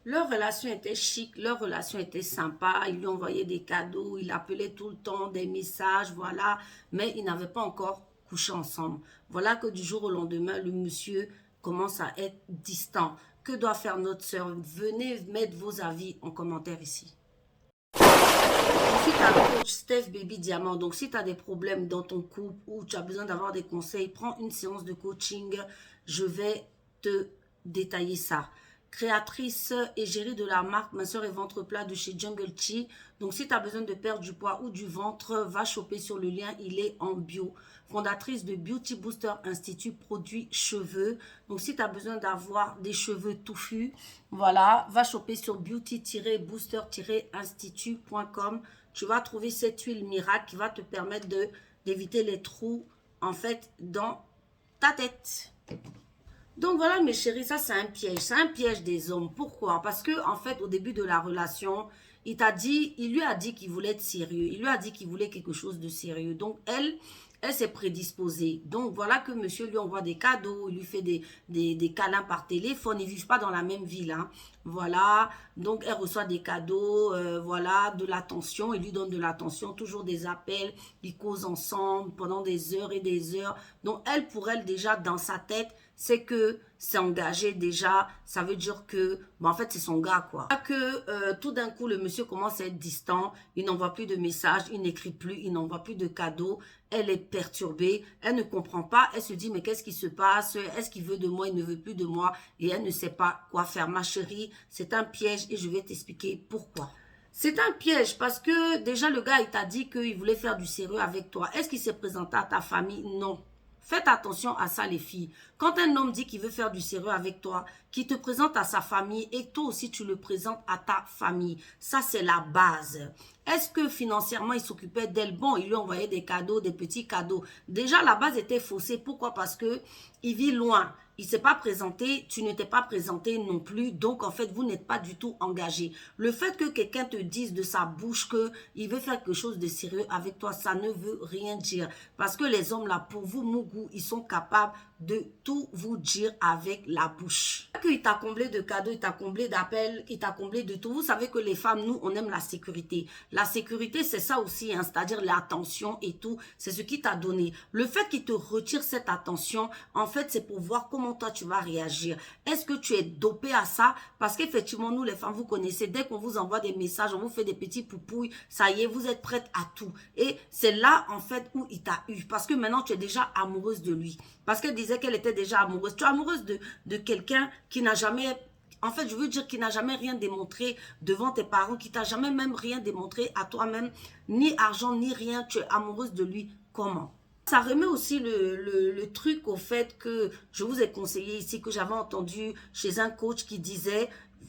Leur relation était chic, leur relation était sympa. Il lui envoyait des cadeaux, il appelait tout le temps, des messages, voilà. Mais ils n'avaient pas encore couché ensemble. Voilà que du jour au lendemain, le monsieur commence à être distant. Que doit faire notre sœur? Venez mettre vos avis en commentaire ici. Je suis ta coach Steph Baby Diamant. Donc, si tu as des problèmes dans ton couple ou tu as besoin d'avoir des conseils, prends une séance de coaching. Je vais te détailler ça. Créatrice et gérée de la marque Ma Soeur et Ventre Plat de chez Jungle Chi. Donc, si tu as besoin de perdre du poids ou du ventre, va choper sur le lien. Il est en bio. Fondatrice de Beauty Booster Institute, produits cheveux. Donc, si tu as besoin d'avoir des cheveux touffus, voilà, va choper sur beauty-booster-institute.com. Tu vas trouver cette huile miracle qui va te permettre d'éviter les trous, en fait, dans ta tête. Donc voilà, mes chéris, ça c'est un piège. C'est un piège des hommes. Pourquoi? Parce que, en fait, au début de la relation, il lui a dit qu'il voulait être sérieux. Il lui a dit qu'il voulait quelque chose de sérieux. Donc, elle s'est prédisposée. Donc, voilà que monsieur lui envoie des cadeaux, il lui fait des câlins par téléphone. Ils ne vivent pas dans la même ville, hein. Voilà. Donc, elle reçoit des cadeaux, voilà, de l'attention. Il lui donne de l'attention, toujours des appels. Ils causent ensemble pendant des heures et des heures. Donc, pour elle, déjà, dans sa tête, c'est que c'est engagé déjà, ça veut dire que, bon, en fait, c'est son gars, quoi. Tout d'un coup, le monsieur commence à être distant, il n'envoie plus de messages, il n'écrit plus, il n'envoie plus de cadeaux, elle est perturbée, elle ne comprend pas, elle se dit, mais qu'est-ce qui se passe? Est-ce qu'il veut de moi, il ne veut plus de moi, et elle ne sait pas quoi faire. Ma chérie, c'est un piège et je vais t'expliquer pourquoi. C'est un piège parce que déjà le gars, il t'a dit qu'il voulait faire du sérieux avec toi. Est-ce qu'il s'est présenté à ta famille? Non. Faites attention à ça, les filles. Quand un homme dit qu'il veut faire du sérieux avec toi, qu'il te présente à sa famille et toi aussi tu le présentes à ta famille, ça c'est la base. Est-ce que financièrement il s'occupait d'elle? Bon, il lui envoyait des cadeaux, des petits cadeaux. Déjà la base était faussée. Pourquoi? Parce que il vit loin. Il ne s'est pas présenté, tu ne t'es pas présenté non plus. Donc, en fait, vous n'êtes pas du tout engagé. Le fait que quelqu'un te dise de sa bouche qu'il veut faire quelque chose de sérieux avec toi, ça ne veut rien dire. Parce que les hommes, là, pour vous, Mougou, ils sont capables de tout vous dire avec la bouche. Il t'a comblé de cadeaux, il t'a comblé d'appels, il t'a comblé de tout. Vous savez que les femmes, nous, on aime la sécurité. La sécurité, c'est ça aussi, hein, c'est-à-dire l'attention et tout. C'est ce qu'il t'a donné. Le fait qu'il te retire cette attention, en fait, c'est pour voir comment toi, tu vas réagir. Est-ce que tu es dopé à ça? Parce qu'effectivement, nous, les femmes, vous connaissez, dès qu'on vous envoie des messages, on vous fait des petits poupouilles, ça y est, vous êtes prête à tout. Et c'est là, en fait, où il t'a eu. Parce que maintenant, tu es déjà amoureuse de lui. Parce qu'elle disait qu'elle était déjà amoureuse. Tu es amoureuse de quelqu'un qui n'a jamais... En fait, je veux dire qu'il n'a jamais rien démontré devant tes parents, qui t'a jamais même rien démontré à toi-même, ni argent, ni rien. Tu es amoureuse de lui. Comment? Ça remet aussi le truc au fait que je vous ai conseillé ici, que j'avais entendu chez un coach qui disait,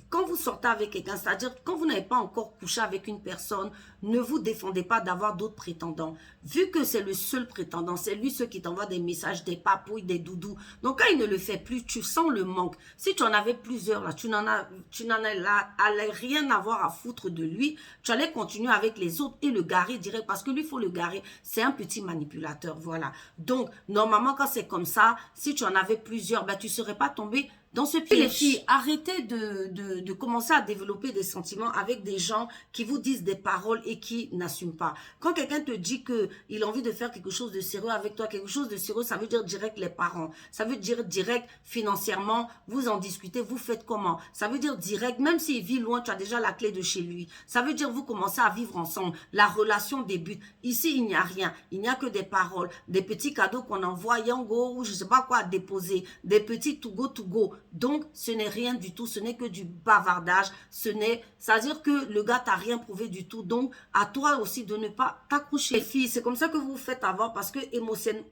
quand vous sortez avec quelqu'un, c'est-à-dire quand vous n'avez pas encore couché avec une personne, ne vous défendez pas d'avoir d'autres prétendants. Vu que c'est le seul prétendant, c'est lui ceux qui t'envoie des messages, des papouilles, des doudous. Donc quand il ne le fait plus, tu sens le manque. Si tu en avais plusieurs, là, tu n'en allais rien avoir à foutre de lui, tu allais continuer avec les autres et le garer direct, parce que lui, il faut le garer. C'est un petit manipulateur, voilà. Donc, normalement, quand c'est comme ça, si tu en avais plusieurs, ben, tu ne serais pas tombé dans ce piège. Les filles, arrêtez de commencer à développer des sentiments avec des gens qui vous disent des paroles et qui n'assument pas. Quand quelqu'un te dit qu'il a envie de faire quelque chose de sérieux avec toi, quelque chose de sérieux, ça veut dire direct les parents. Ça veut dire direct financièrement, vous en discutez, vous faites comment? Ça veut dire direct, même s'il vit loin, tu as déjà la clé de chez lui. Ça veut dire vous commencez à vivre ensemble. La relation débute. Ici, il n'y a rien. Il n'y a que des paroles, des petits cadeaux qu'on envoie, Yango, ou je ne sais pas quoi à déposer, des petits to go. Donc, ce n'est rien du tout, ce n'est que du bavardage, c'est-à-dire que le gars t'a rien prouvé du tout, donc à toi aussi de ne pas t'accrocher. Les filles, c'est comme ça que vous vous faites avoir parce que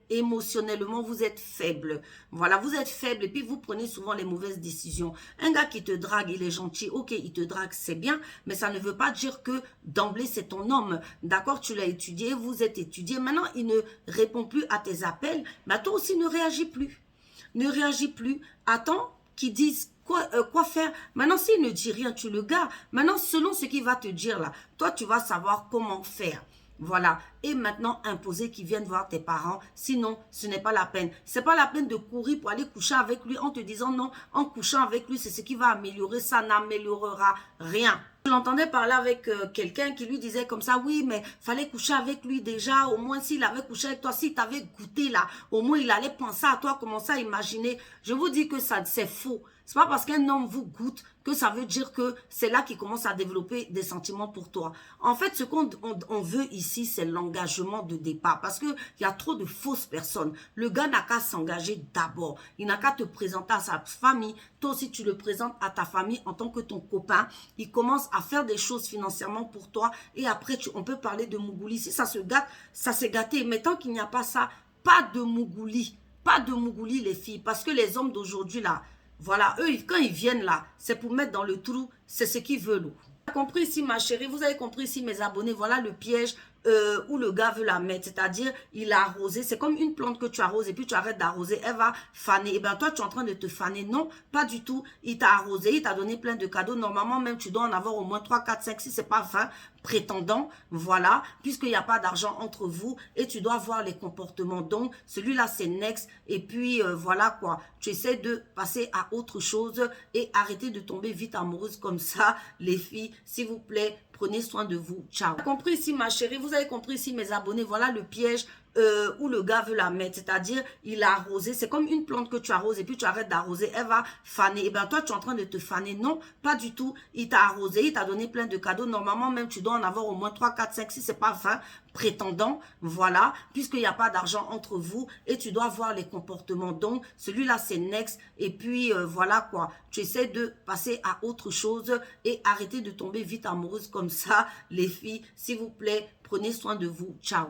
émotionnellement, vous êtes faible. Voilà, vous êtes faible et puis vous prenez souvent les mauvaises décisions. Un gars qui te drague, il est gentil, ok, il te drague, c'est bien, mais ça ne veut pas dire que d'emblée, c'est ton homme. D'accord, tu l'as étudié, vous êtes étudié, maintenant, il ne répond plus à tes appels, bah toi aussi, ne réagis plus. Ne réagis plus. Attends qu'ils disent quoi faire. Maintenant, s'il ne dit rien, tu le gardes. Maintenant, selon ce qu'il va te dire là, toi, tu vas savoir comment faire. Voilà. Et maintenant, imposer qu'ils viennent voir tes parents. Sinon, ce n'est pas la peine. C'est pas la peine de courir pour aller coucher avec lui en te disant non, en couchant avec lui, c'est ce qui va améliorer. Ça n'améliorera rien. Je l'entendais parler avec quelqu'un qui lui disait comme ça, oui, mais fallait coucher avec lui déjà, au moins s'il avait couché avec toi, s'il t'avait goûté là, au moins il allait penser à toi, commencer à imaginer. Je vous dis que ça, c'est faux. C'est pas parce qu'un homme vous goûte que ça veut dire que c'est là qu'il commence à développer des sentiments pour toi. En fait, ce qu'on veut ici, c'est l'engagement de départ. Parce qu'il y a trop de fausses personnes. Le gars n'a qu'à s'engager d'abord. Il n'a qu'à te présenter à sa famille. Toi aussi, tu le présentes à ta famille en tant que ton copain. Il commence à faire des choses financièrement pour toi. Et après, on peut parler de Mougouli. Si ça se gâte, ça s'est gâté. Mais tant qu'il n'y a pas ça, pas de Mougouli. Pas de Mougouli, les filles. Parce que les hommes d'aujourd'hui, là, voilà, eux, quand ils viennent là, c'est pour mettre dans le trou, c'est ce qu'ils veulent. Vous avez compris ici, ma chérie, vous avez compris ici, mes abonnés, voilà le piège où le gars veut la mettre. C'est-à-dire, il a arrosé, c'est comme une plante que tu arroses et puis tu arrêtes d'arroser, elle va faner. Et bien toi, tu es en train de te faner. Non, pas du tout. Il t'a arrosé, il t'a donné plein de cadeaux. Normalement, même, tu dois en avoir au moins 3, 4, 5, 6, c'est pas 20 prétendants, voilà, puisqu'il n'y a pas d'argent entre vous et tu dois voir les comportements. Donc, celui-là, c'est next. Et puis, voilà quoi. Tu essaies de passer à autre chose et arrêter de tomber vite amoureuse comme ça, les filles. S'il vous plaît, prenez soin de vous. Ciao. Vous avez compris ici, ma chérie, vous avez compris ici, mes abonnés, voilà le piège où le gars veut la mettre. C'est-à-dire, il a arrosé, c'est comme une plante que tu arroses et puis tu arrêtes d'arroser, elle va faner. Et bien toi, tu es en train de te faner. Non, pas du tout. Il t'a arrosé, il t'a donné plein de cadeaux. Normalement, même, tu dois en avoir au moins 3, 4, 5, 6, c'est pas 20 prétendants, voilà, puisqu'il n'y a pas d'argent entre vous et tu dois voir les comportements. Donc, celui-là, c'est next. Et puis, voilà quoi. Tu essaies de passer à autre chose et arrêter de tomber vite amoureuse comme ça, les filles. S'il vous plaît, prenez soin de vous. Ciao.